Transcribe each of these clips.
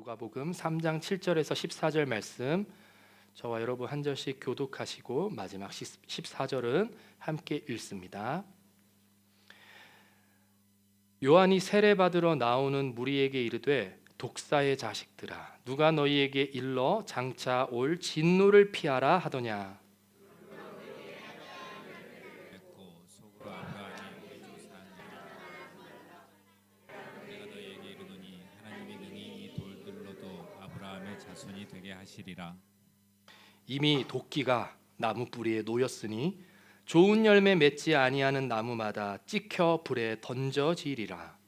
누가복음 3장 7절에서 14절 말씀 저와 여러분 한 절씩 교독하시고 마지막 14절은 함께 읽습니다. 요한이 세례받으러 나오는 무리에게 이르되 독사의 자식들아 누가 너희에게 일러 장차 올 진노를 피하라 하더냐. 속으로 아브라함이 우리 조상 내가 너희에게 이르노니 하나님이 능히 이 돌들로도 아브라함의 자손이 되게 하시리라. 이미 도끼가 나무 뿌리에 놓였으니 좋은 열매 맺지 아니하는 나무마다 찍혀 불에 던져지리라.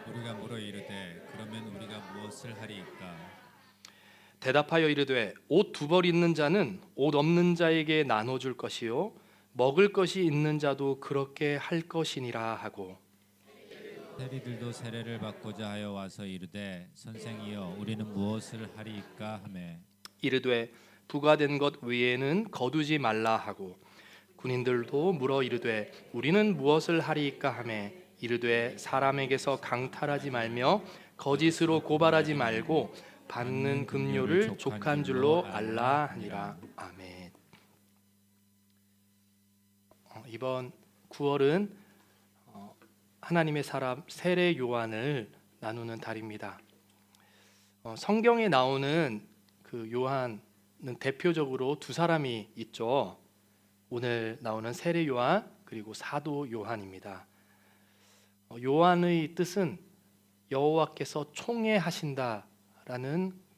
우리가 물어 이르되 그러면 우리가 무엇을 하리이까? 대답하여 이르되 옷 두 벌 있는 자는 옷 없는 자에게 나눠줄 것이요 먹을 것이 있는 자도 그렇게 할 것이니라 하고, 세리들도 세례를 받고자 하여 와서 이르되 선생이여 우리는 무엇을 하리이까 하매 이르되 부과된 것 외에는 거두지 말라 하고, 군인들도 물어 이르되 우리는 무엇을 하리이까 하매 이르되 사람에게서 강탈하지 말며 거짓으로 고발하지 말고 받는 급료를 족한 줄로 알라 하니라. 아멘. 이번 9월은 하나님의 사람 세례 요한을 나누는 달입니다. 성경에 나오는 그 요한은 대표적으로 두 사람이 있죠. 오늘 나오는 세례 요한 그리고 사도 요한입니다. 요한의 뜻은 여호와께서 총애하신다라는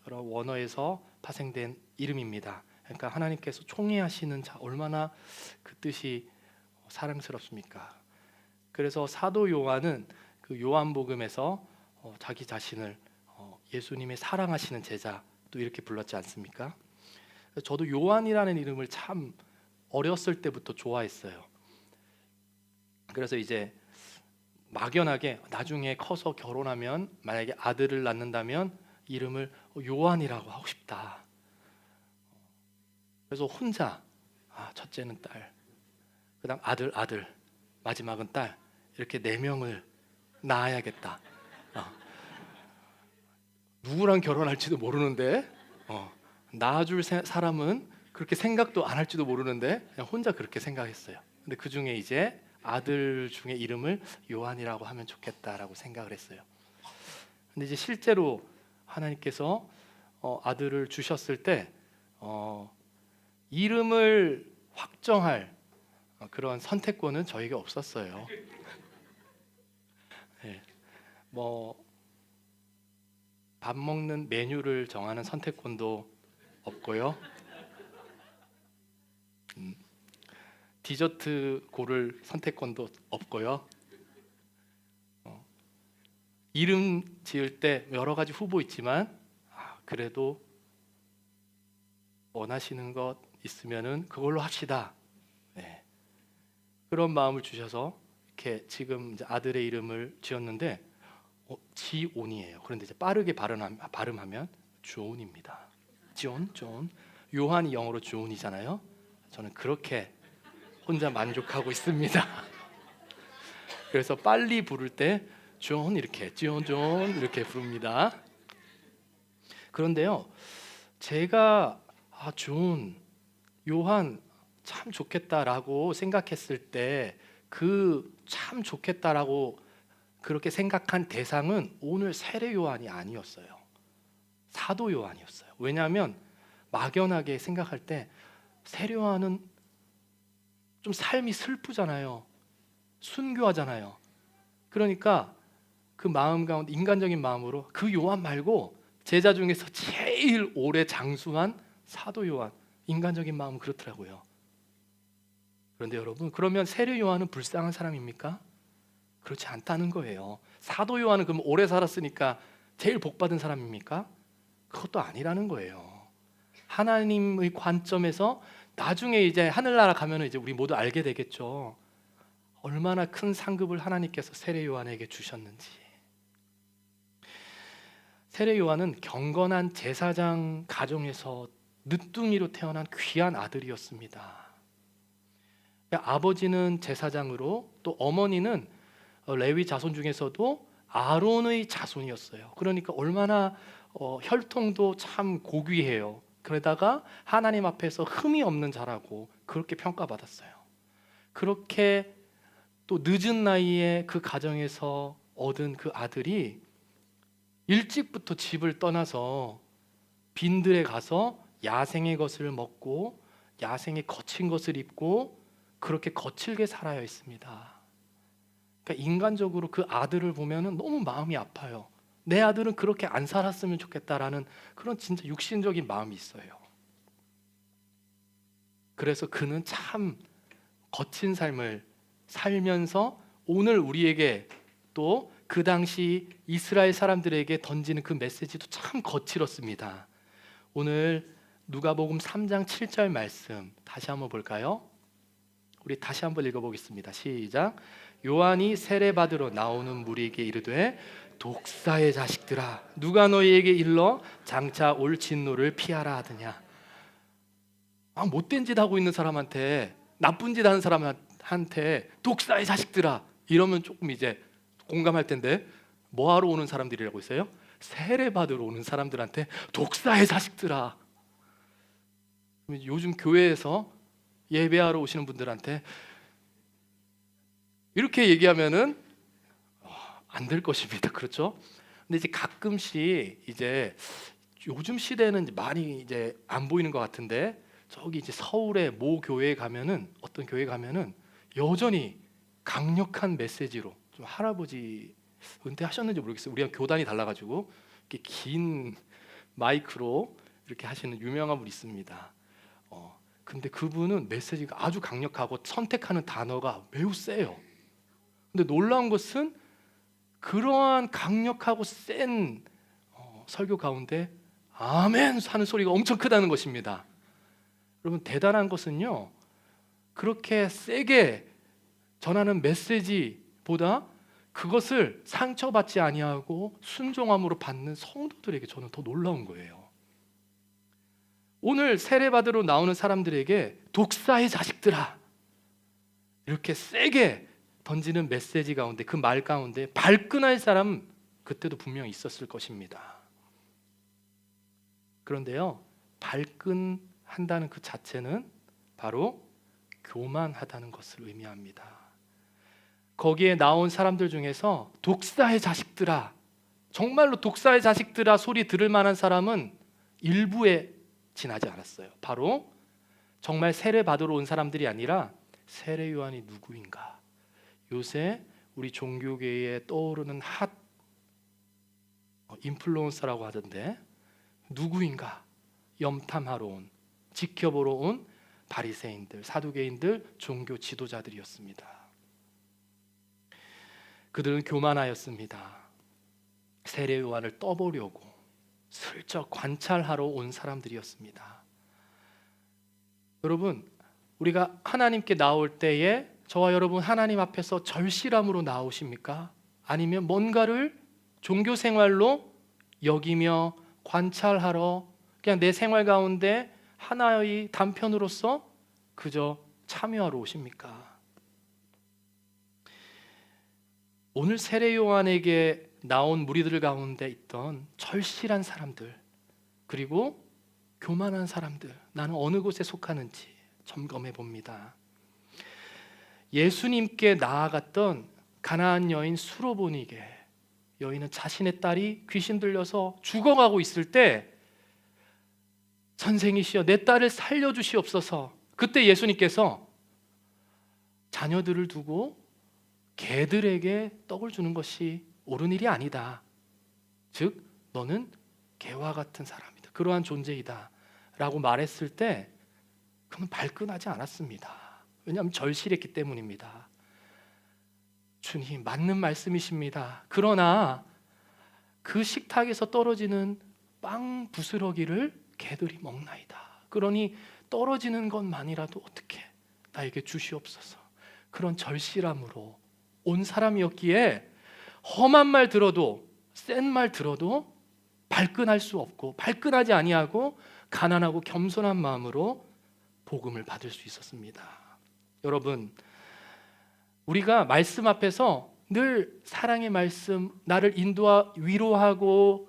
그런 원어에서 파생된 이름입니다. 그러니까 하나님께서 총애하시는 자, 얼마나 그 뜻이 사랑스럽습니까? 그래서 사도 요한은 그 요한복음에서 자기 자신을 예수님의 사랑하시는 제자 또 이렇게 불렀지 않습니까? 저도 요한이라는 이름을 참 어렸을 때부터 좋아했어요. 그래서 이제 막연하게 나중에 커서 결혼하면 만약에 아들을 낳는다면 이름을 요한이라고 하고 싶다. 그래서 혼자 첫째는 딸, 그다음 아들, 마지막은 딸, 이렇게 4명을 낳아야겠다. 누구랑 결혼할지도 모르는데 낳아줄 사람은 그렇게 생각도 안 할지도 모르는데 그냥 혼자 그렇게 생각했어요. 근데 그 중에 이제 아들 중에 이름을 요한이라고 하면 좋겠다라고 생각을 했어요. 근데 이제 실제로 하나님께서 아들을 주셨을 때 이름을 확정할 그런 선택권은 저에게 없었어요. 네. 밥 먹는 메뉴를 정하는 선택권도 없고요. 디저트 고를 선택권도 없고요. 이름 지을 때 여러 가지 후보 있지만 그래도 원하시는 것 있으면은 그걸로 합시다. 네. 그런 마음을 주셔서 이렇게 지금 이제 아들의 이름을 지었는데 지온이에요. 그런데 이제 빠르게 발음하면 존입니다. 존. 요한이 영어로 존이잖아요. 저는 그렇게 혼자 만족하고 있습니다. 그래서 빨리 부를 때 존 이렇게 존 이렇게 부릅니다. 그런데요, 제가 존, 요한 참 좋겠다라고 생각했을 때 그 참 좋겠다라고 그렇게 생각한 대상은 오늘 세례 요한이 아니었어요. 사도 요한이었어요. 왜냐하면 막연하게 생각할 때 세례 요한은 좀 삶이 슬프잖아요. 순교하잖아요. 그러니까 그 마음 가운데 인간적인 마음으로 그 요한 말고 제자 중에서 제일 오래 장수한 사도 요한, 인간적인 마음은 그렇더라고요. 그런데 여러분, 그러면 세례 요한은 불쌍한 사람입니까? 그렇지 않다는 거예요. 사도 요한은 그럼 오래 살았으니까 제일 복받은 사람입니까? 그것도 아니라는 거예요. 하나님의 관점에서 나중에 이제 하늘나라 가면은 이제 우리 모두 알게 되겠죠. 얼마나 큰 상급을 하나님께서 세례 요한에게 주셨는지. 세례 요한은 경건한 제사장 가정에서 늦둥이로 태어난 귀한 아들이었습니다. 아버지는 제사장으로 또 어머니는 레위 자손 중에서도 아론의 자손이었어요. 그러니까 얼마나 혈통도 참 고귀해요. 그러다가 하나님 앞에서 흠이 없는 자라고 그렇게 평가받았어요. 그렇게 또 늦은 나이에 그 가정에서 얻은 그 아들이 일찍부터 집을 떠나서 빈들에 가서 야생의 것을 먹고 야생의 거친 것을 입고 그렇게 거칠게 살아야 했습니다. 그러니까 인간적으로 그 아들을 보면은 너무 마음이 아파요. 내 아들은 그렇게 안 살았으면 좋겠다라는 그런 진짜 육신적인 마음이 있어요. 그래서 그는 참 거친 삶을 살면서 오늘 우리에게 또 그 당시 이스라엘 사람들에게 던지는 그 메시지도 참 거칠었습니다. 오늘 누가복음 3장 7절 말씀 다시 한번 볼까요? 우리 다시 한번 읽어보겠습니다. 시작. 요한이 세례받으러 나오는 무리에게 이르되 독사의 자식들아 누가 너희에게 일러 장차 올 진노를 피하라 하더냐. 못된 짓 하고 있는 사람한테, 나쁜 짓 하는 사람한테 독사의 자식들아 이러면 조금 이제 공감할 텐데, 뭐하러 오는 사람들이라고 했어요? 세례받으러 오는 사람들한테 독사의 자식들아. 요즘 교회에서 예배하러 오시는 분들한테 이렇게 얘기하면은 안 될 것입니다. 그렇죠? 근데 이제 가끔씩 이제 요즘 시대는 많이 이제 안 보이는 것 같은데, 저기 이제 서울의 모 교회에 가면은, 어떤 교회 가면은 여전히 강력한 메시지로, 좀 할아버지 은퇴하셨는지 모르겠어요. 우리랑 교단이 달라가지고 이렇게 긴 마이크로 이렇게 하시는 유명한 분 있습니다. 근데 그분은 메시지가 아주 강력하고 선택하는 단어가 매우 세요. 근데 놀라운 것은 그러한 강력하고 센 설교 가운데 아멘 하는 소리가 엄청 크다는 것입니다. 여러분, 대단한 것은요, 그렇게 세게 전하는 메시지보다 그것을 상처받지 아니하고 순종함으로 받는 성도들에게 저는 더 놀라운 거예요. 오늘 세례받으러 나오는 사람들에게 독사의 자식들아 이렇게 세게 던지는 메시지 가운데, 그 말 가운데 발끈할 사람 그때도 분명히 있었을 것입니다. 그런데요, 발끈한다는 그 자체는 바로 교만하다는 것을 의미합니다. 거기에 나온 사람들 중에서 독사의 자식들아, 정말로 독사의 자식들아 소리 들을 만한 사람은 일부에 지나지 않았어요. 바로 정말 세례 받으러 온 사람들이 아니라 세례 요한이 누구인가, 요새 우리 종교계에 떠오르는 핫 인플루언서라고 하던데 누구인가 염탐하러 온, 지켜보러 온 바리새인들, 사두개인들, 종교 지도자들이었습니다. 그들은 교만하였습니다. 세례 요한을 떠보려고 슬쩍 관찰하러 온 사람들이었습니다. 여러분, 우리가 하나님께 나올 때에 저와 여러분 하나님 앞에서 절실함으로 나오십니까? 아니면 뭔가를 종교 생활로 여기며 관찰하러 그냥 내 생활 가운데 하나의 단편으로서 그저 참여하러 오십니까? 오늘 세례 요한에게 나온 무리들 가운데 있던 절실한 사람들, 그리고 교만한 사람들, 나는 어느 곳에 속하는지 점검해 봅니다. 예수님께 나아갔던 가나안 여인 수로보니게, 여인은 자신의 딸이 귀신 들려서 죽어가고 있을 때 선생이시여 내 딸을 살려주시옵소서. 그때 예수님께서 자녀들을 두고 개들에게 떡을 주는 것이 옳은 일이 아니다. 즉 너는 개와 같은 사람이다, 그러한 존재이다 라고 말했을 때 그는 발끈하지 않았습니다. 왜냐하면 절실했기 때문입니다. 주님, 맞는 말씀이십니다. 그러나 그 식탁에서 떨어지는 빵 부스러기를 개들이 먹나이다. 그러니 떨어지는 것만이라도 어떻게 나에게 주시옵소서. 그런 절실함으로 온 사람이었기에 험한 말 들어도, 센 말 들어도 발끈할 수 없고, 발끈하지 아니하고 가난하고 겸손한 마음으로 복음을 받을 수 있었습니다. 여러분, 우리가 말씀 앞에서 늘 사랑의 말씀, 나를 인도하 위로하고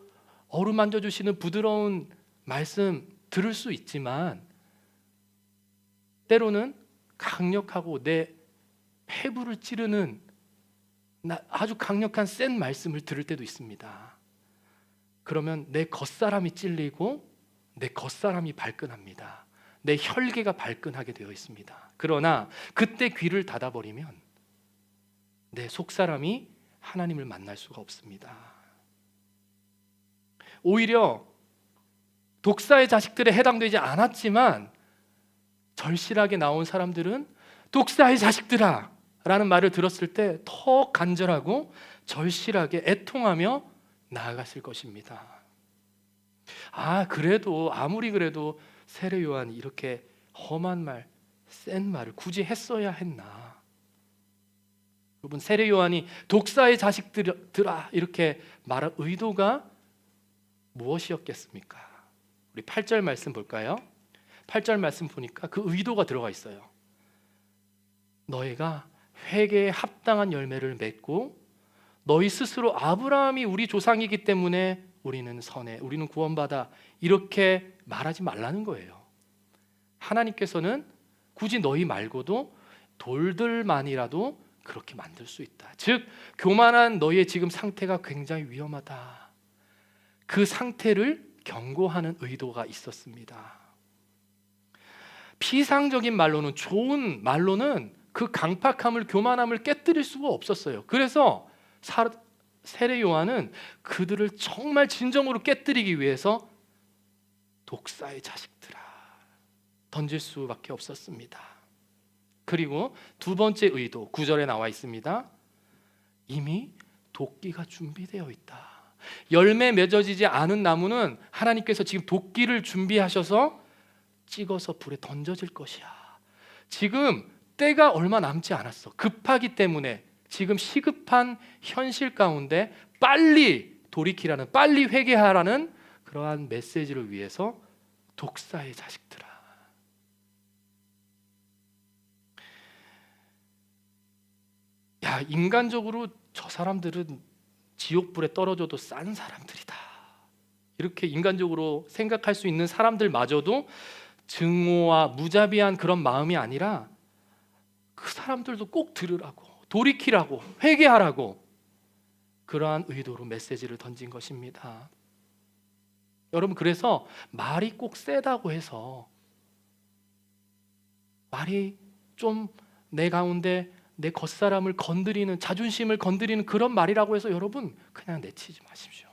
어루만져 주시는 부드러운 말씀 들을 수 있지만 때로는 강력하고 내 폐부를 찌르는 아주 강력한 센 말씀을 들을 때도 있습니다. 그러면 내 겉사람이 찔리고 내 겉사람이 발끈합니다. 내 혈계가 발끈하게 되어 있습니다. 그러나 그때 귀를 닫아버리면 내 속사람이 하나님을 만날 수가 없습니다. 오히려 독사의 자식들에 해당되지 않았지만 절실하게 나온 사람들은 독사의 자식들아 라는 말을 들었을 때 더 간절하고 절실하게 애통하며 나아갔을 것입니다. 그래도 아무리 그래도 세례 요한이 이렇게 험한 말, 센 말을 굳이 했어야 했나? 여러분, 세례 요한이 독사의 자식들아 이렇게 말할 의도가 무엇이었겠습니까? 우리 8절 말씀 볼까요? 8절 말씀 보니까 그 의도가 들어가 있어요. 너희가 회개에 합당한 열매를 맺고 너희 스스로 아브라함이 우리 조상이기 때문에 우리는 선해, 우리는 구원받아 이렇게 말하지 말라는 거예요. 하나님께서는 굳이 너희 말고도 돌들만이라도 그렇게 만들 수 있다. 즉 교만한 너희의 지금 상태가 굉장히 위험하다. 그 상태를 경고하는 의도가 있었습니다. 피상적인 말로는, 좋은 말로는 그 강팍함을, 교만함을 깨뜨릴 수가 없었어요. 그래서 세례 요한은 그들을 정말 진정으로 깨뜨리기 위해서 독사의 자식들아 던질 수밖에 없었습니다. 그리고 두 번째 의도 9절에 나와 있습니다. 이미 도끼가 준비되어 있다. 열매 맺어지지 않은 나무는 하나님께서 지금 도끼를 준비하셔서 찍어서 불에 던져질 것이야. 지금 때가 얼마 남지 않았어. 급하기 때문에 지금 시급한 현실 가운데 빨리 돌이키라는, 빨리 회개하라는 그러한 메시지를 위해서 독사의 자식들아. 인간적으로 저 사람들은 지옥불에 떨어져도 싼 사람들이다. 이렇게 인간적으로 생각할 수 있는 사람들마저도 증오와 무자비한 그런 마음이 아니라 그 사람들도 꼭 들으라고, 돌이키라고, 회개하라고 그러한 의도로 메시지를 던진 것입니다. 여러분, 그래서 말이 꼭 세다고 해서 말이 좀 내 가운데 내 겉사람을 건드리는, 자존심을 건드리는 그런 말이라고 해서 여러분 그냥 내치지 마십시오.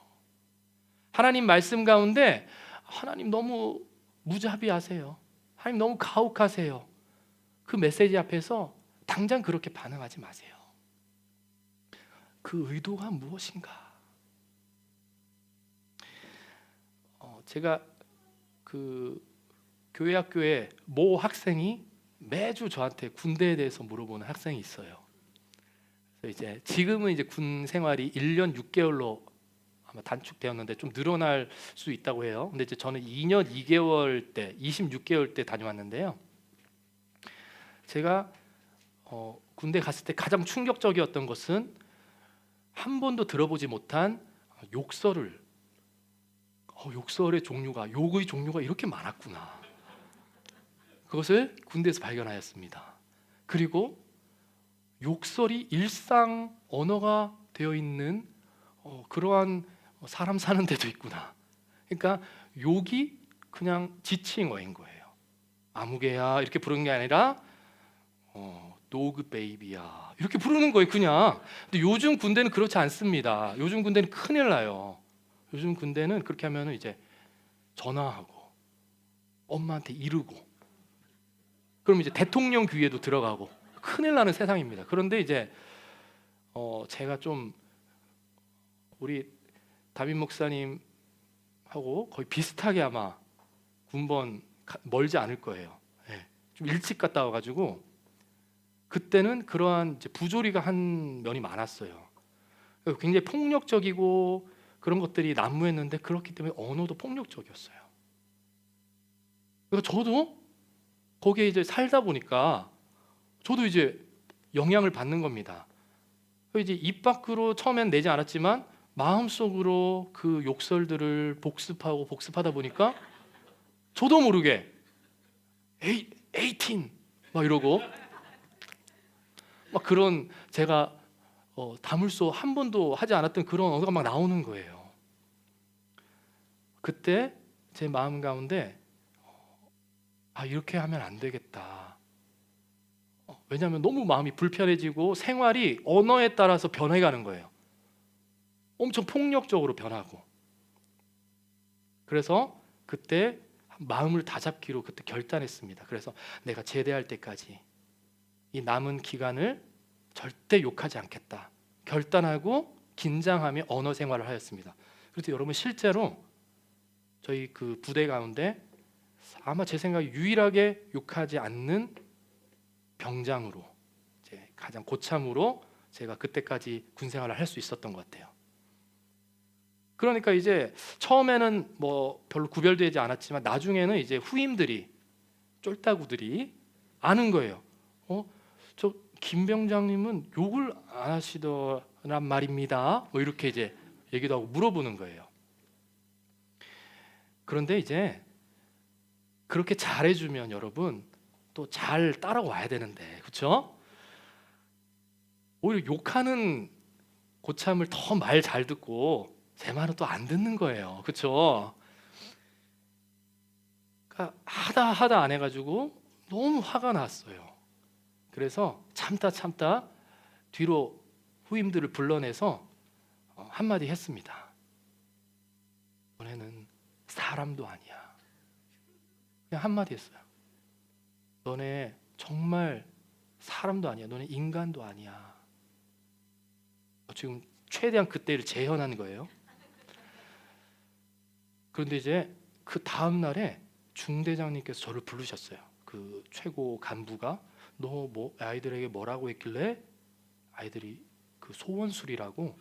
하나님 말씀 가운데 하나님 너무 무자비하세요, 하나님 너무 가혹하세요, 그 메시지 앞에서 당장 그렇게 반응하지 마세요. 그 의도가 무엇인가? 제가 그 교회 학교에 모 학생이 매주 저한테 군대에 대해서 물어보는 학생이 있어요. 그래서 이제 지금은 이제 군 생활이 1년 6개월로 아마 단축되었는데 좀 늘어날 수 있다고 해요. 근데 이제 저는 2년 2개월 때, 26개월 때 다녀왔는데요. 제가 군대 갔을 때 가장 충격적이었던 것은 한 번도 들어보지 못한 욕설의 종류가, 욕의 종류가 이렇게 많았구나. 그것을 군대에서 발견하였습니다. 그리고 욕설이 일상 언어가 되어 있는 그러한 사람 사는 데도 있구나. 그러니까 욕이 그냥 지칭어인 거예요. 아무개야 이렇게 부르는 게 아니라 노그 베이비야 이렇게 부르는 거예요, 그냥. 근데 요즘 군대는 그렇지 않습니다. 요즘 군대는 큰일 나요. 요즘 군대는 그렇게 하면은 이제 전화하고 엄마한테 이르고, 그럼 이제 대통령 귀에도 들어가고 큰일 나는 세상입니다. 그런데 이제 제가 좀 우리 다빈 목사님하고 거의 비슷하게 아마 군번 멀지 않을 거예요. 네. 좀 일찍 갔다 와가지고 그때는 그러한 이제 부조리가 한 면이 많았어요. 굉장히 폭력적이고 그런 것들이 난무했는데 그렇기 때문에 언어도 폭력적이었어요. 그래서 저도 거기에 이제 살다 보니까 저도 이제 영향을 받는 겁니다. 이제 입 밖으로 처음엔 내지 않았지만 마음속으로 그 욕설들을 복습하다 보니까 저도 모르게 에이틴 막 이러고 막 그런 제가 다물소 한 번도 하지 않았던 그런 언어가 막 나오는 거예요. 그때 제 마음 가운데 이렇게 하면 안 되겠다. 왜냐하면 너무 마음이 불편해지고 생활이 언어에 따라서 변해가는 거예요. 엄청 폭력적으로 변하고. 그래서 그때 마음을 다잡기로 그때 결단했습니다. 그래서 내가 제대할 때까지 이 남은 기간을 절대 욕하지 않겠다 결단하고 긴장하며 언어 생활을 하였습니다. 그래서 여러분 실제로 저희 그 부대 가운데 아마 제 생각에 유일하게 욕하지 않는 병장으로 이제 가장 고참으로 제가 그때까지 군 생활을 할 수 있었던 것 같아요. 그러니까 이제 처음에는 뭐 별로 구별되지 않았지만 나중에는 이제 후임들이 쫄따구들이 아는 거예요. 저 김 병장님은 욕을 안 하시더란 말입니다. 뭐 이렇게 이제 얘기도 하고 물어보는 거예요. 그런데 이제 그렇게 잘해주면 여러분 또 잘 따라와야 되는데, 그렇죠? 오히려 욕하는 고참을 더 말 잘 듣고 제 말은 또 안 듣는 거예요, 그렇죠? 그러니까 하다 안 해가지고 너무 화가 났어요. 그래서 참다 뒤로 후임들을 불러내서 한마디 했습니다. 너네는 사람도 아니야. 그냥 한마디 했어요. 너네 정말 사람도 아니야. 너네 인간도 아니야. 지금 최대한 그때를 재현한 거예요. 그런데 이제 그 다음 날에 중대장님께서 저를 부르셨어요. 그 최고 간부가 너 뭐 아이들에게 뭐라고 했길래 아이들이 그 소원술이라고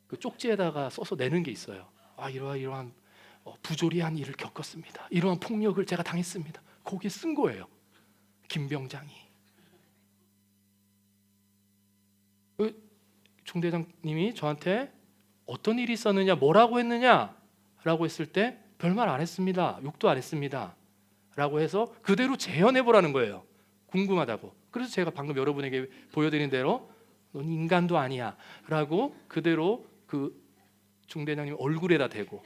그 쪽지에다가 써서 내는 게 있어요. 이러한 부조리한 일을 겪었습니다. 이러한 폭력을 제가 당했습니다. 거기에 쓴 거예요. 김 병장이. 중대장님이 저한테 어떤 일이 있었느냐, 뭐라고 했느냐라고 했을 때 별말 안 했습니다. 욕도 안 했습니다. 라고 해서 그대로 재현해 보라는 거예요. 궁금하다고. 그래서 제가 방금 여러분에게 보여드린 대로 넌 인간도 아니야 라고 그대로 그 중대장님 얼굴에다 대고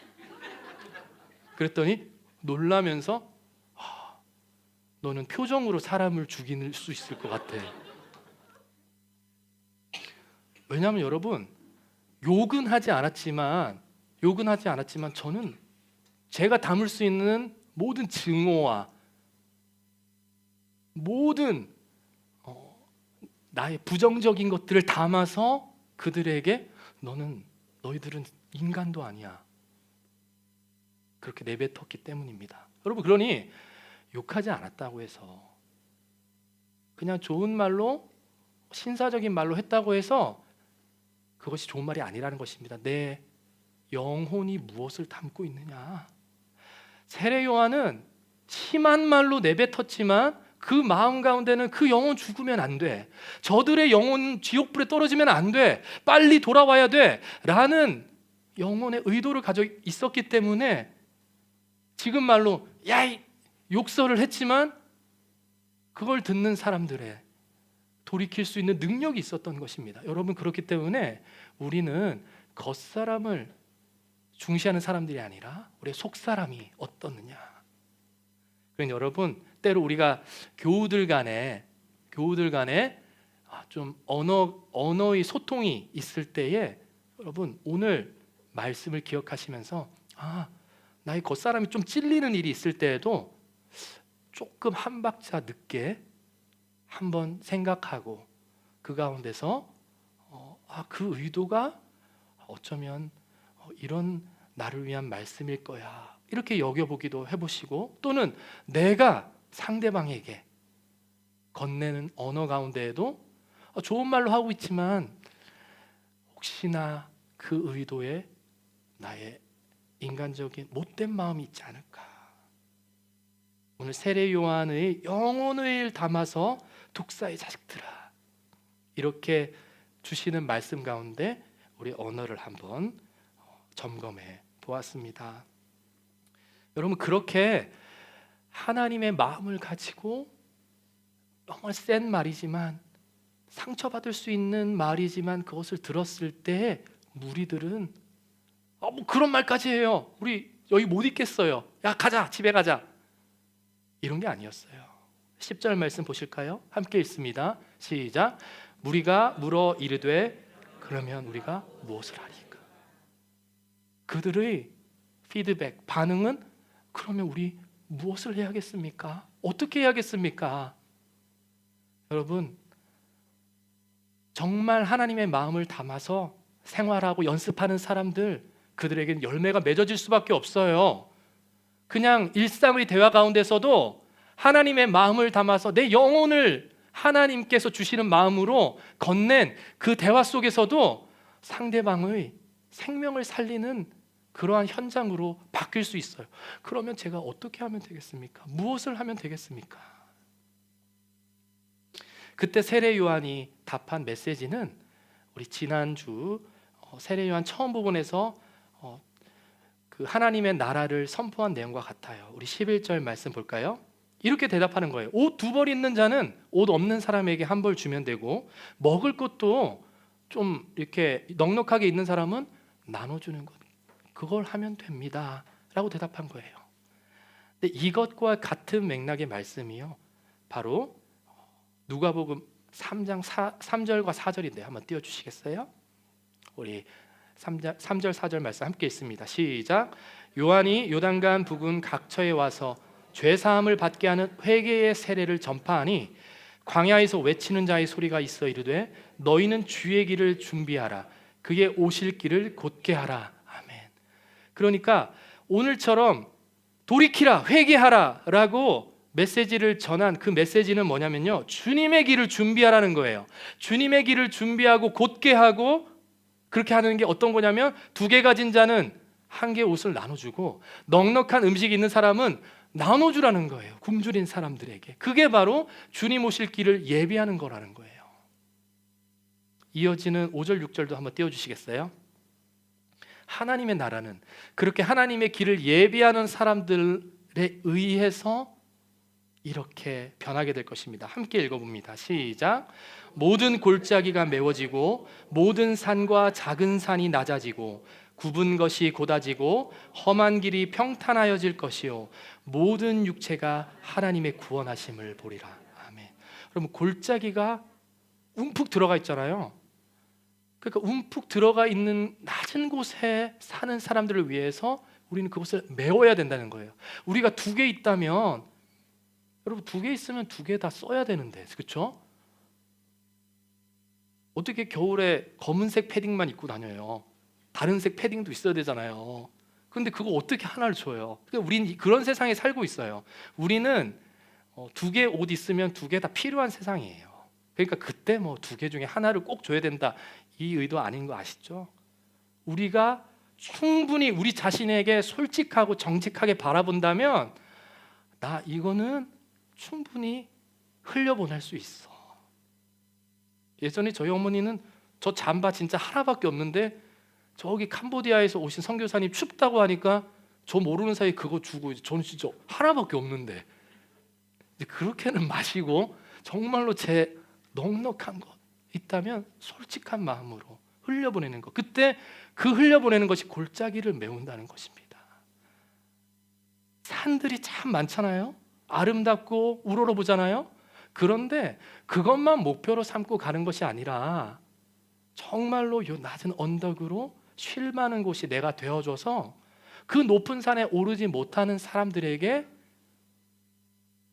그랬더니 놀라면서 너는 표정으로 사람을 죽일 수 있을 것 같아. 왜냐하면 여러분 욕은 하지 않았지만 저는 제가 담을 수 있는 모든 증오와 모든 나의 부정적인 것들을 담아서 그들에게 너희들은 인간도 아니야 그렇게 내뱉었기 때문입니다. 여러분 그러니 욕하지 않았다고 해서 그냥 좋은 말로 신사적인 말로 했다고 해서 그것이 좋은 말이 아니라는 것입니다. 내 영혼이 무엇을 담고 있느냐. 세례 요한은 심한 말로 내뱉었지만 그 마음 가운데는 그 영혼 죽으면 안 돼. 저들의 영혼 지옥불에 떨어지면 안 돼. 빨리 돌아와야 돼. 라는 영혼의 의도를 가지고 있었기 때문에 지금 말로 욕설을 했지만 그걸 듣는 사람들의 돌이킬 수 있는 능력이 있었던 것입니다. 여러분 그렇기 때문에 우리는 겉사람을 중시하는 사람들이 아니라 우리의 속사람이 어떻느냐. 그러니까 여러분 때로 우리가 교우들 간에 좀 언어의 소통이 있을 때에 여러분 오늘 말씀을 기억하시면서 나의 겉사람이 좀 찔리는 일이 있을 때에도 조금 한 박자 늦게 한번 생각하고 그 가운데서 그 의도가 어쩌면 이런 나를 위한 말씀일 거야 이렇게 여겨보기도 해보시고 또는 내가 상대방에게 건네는 언어 가운데에도 좋은 말로 하고 있지만 혹시나 그 의도에 나의 인간적인 못된 마음이 있지 않을까. 오늘 세례 요한의 영혼을 담아서 독사의 자식들아 이렇게 주시는 말씀 가운데 우리 언어를 한번 점검해 보았습니다. 여러분, 그렇게 하나님의 마음을 가지고 정말 센 말이지만, 상처받을 수 있는 말이지만 그것을 들었을 때 무리들은 뭐 그런 말까지 해요. 우리 여기 못 있겠어요. 야, 가자, 집에 가자. 이런 게 아니었어요. 10절 말씀 보실까요? 함께 읽습니다. 시작. 무리가 물어 이르되 그러면 우리가 무엇을 하리까? 그들의 피드백, 반응은 그러면 우리 무엇을 해야겠습니까? 어떻게 해야겠습니까? 여러분, 정말 하나님의 마음을 담아서 생활하고 연습하는 사람들, 그들에게는 열매가 맺어질 수밖에 없어요. 그냥 일상의 대화 가운데서도 하나님의 마음을 담아서 내 영혼을 하나님께서 주시는 마음으로 건넨 그 대화 속에서도 상대방의 생명을 살리는 그러한 현장으로 바뀔 수 있어요. 그러면 제가 어떻게 하면 되겠습니까? 무엇을 하면 되겠습니까? 그때 세례 요한이 답한 메시지는 우리 지난주 세례 요한 처음 부분에서 그 하나님의 나라를 선포한 내용과 같아요. 우리 11절 말씀 볼까요? 이렇게 대답하는 거예요. 옷 2벌 있는 자는 옷 없는 사람에게 1벌 주면 되고, 먹을 것도 좀 이렇게 넉넉하게 있는 사람은 나눠주는 것, 그걸 하면 됩니다 라고 대답한 거예요. 근데 이것과 같은 맥락의 말씀이요, 바로 누가복음 3장 3절과 4절인데 한번 띄워주시겠어요? 우리 3절 4절 말씀 함께 있습니다. 시작. 요한이 요단강 부근 각처에 와서 죄사함을 받게 하는 회개의 세례를 전파하니 광야에서 외치는 자의 소리가 있어 이르되 너희는 주의 길을 준비하라, 그의 오실 길을 곧게 하라. 아멘. 그러니까 오늘처럼 돌이키라, 회개하라 라고 메시지를 전한 그 메시지는 뭐냐면요, 주님의 길을 준비하라는 거예요. 주님의 길을 준비하고 곧게 하고, 그렇게 하는 게 어떤 거냐면 2개 가진 자는 1개 옷을 나눠주고 넉넉한 음식이 있는 사람은 나눠주라는 거예요. 굶주린 사람들에게. 그게 바로 주님 오실 길을 예비하는 거라는 거예요. 이어지는 5절 6절도 한번 띄워주시겠어요? 하나님의 나라는 그렇게 하나님의 길을 예비하는 사람들에 의해서 이렇게 변하게 될 것입니다. 함께 읽어봅니다. 시작. 모든 골짜기가 메워지고 모든 산과 작은 산이 낮아지고 굽은 것이 곧아지고 험한 길이 평탄하여질 것이요 모든 육체가 하나님의 구원하심을 보리라. 아멘. 그러면 골짜기가 움푹 들어가 있잖아요. 그러니까 움푹 들어가 있는 낮은 곳에 사는 사람들을 위해서 우리는 그것을 메워야 된다는 거예요. 우리가 2개 있다면, 여러분 2개 있으면 2개 다 써야 되는데, 그렇죠? 어떻게 겨울에 검은색 패딩만 입고 다녀요? 다른 색 패딩도 있어야 되잖아요. 근데 그거 어떻게 하나를 줘요? 그러니까 우리는 그런 세상에 살고 있어요. 우리는 2개 옷 있으면 2개 다 필요한 세상이에요. 그러니까 그때 뭐 2개 중에 하나를 꼭 줘야 된다, 이 의도 아닌 거 아시죠? 우리가 충분히 우리 자신에게 솔직하고 정직하게 바라본다면 나 이거는 충분히 흘려보낼 수 있어. 예전에 저희 어머니는 저 잠바 진짜 하나밖에 없는데 저기 캄보디아에서 오신 선교사님 춥다고 하니까 저 모르는 사이에 그거 주고, 저는 진짜 하나밖에 없는데. 그렇게는 마시고 정말로 제 넉넉한 것 있다면 솔직한 마음으로 흘려보내는 것, 그때 그 흘려보내는 것이 골짜기를 메운다는 것입니다. 산들이 참 많잖아요. 아름답고 우러러보잖아요. 그런데 그것만 목표로 삼고 가는 것이 아니라 정말로 요 낮은 언덕으로 쉴 만한 곳이 내가 되어줘서 그 높은 산에 오르지 못하는 사람들에게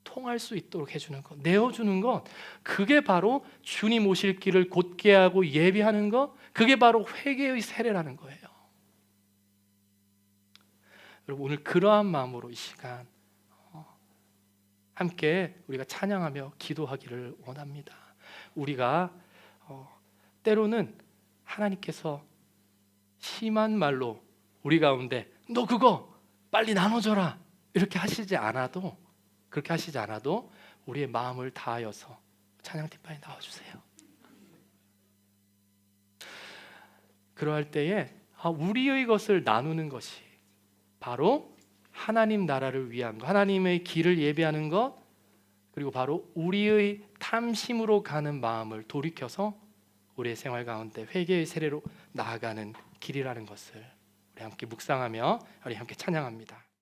통할 수 있도록 해주는 것, 내어주는 것, 그게 바로 주님 오실 길을 곧게 하고 예비하는 것, 그게 바로 회개의 세례라는 거예요. 여러분, 오늘 그러한 마음으로 이 시간 함께 우리가 찬양하며 기도하기를 원합니다. 우리가 때로는 하나님께서 심한 말로 우리 가운데 너 그거 빨리 나눠줘라 이렇게 하시지 않아도, 그렇게 하시지 않아도 우리의 마음을 다하여서 찬양팀 빨리 나와주세요. 그러할 때에 우리의 것을 나누는 것이 바로 하나님 나라를 위한 것, 하나님의 길을 예배하는 것, 그리고 바로 우리의 탐심으로 가는 마음을 돌이켜서 우리의 생활 가운데 회개의 세례로 나아가는 길이라는 것을 우리 함께 묵상하며 우리 함께 찬양합니다.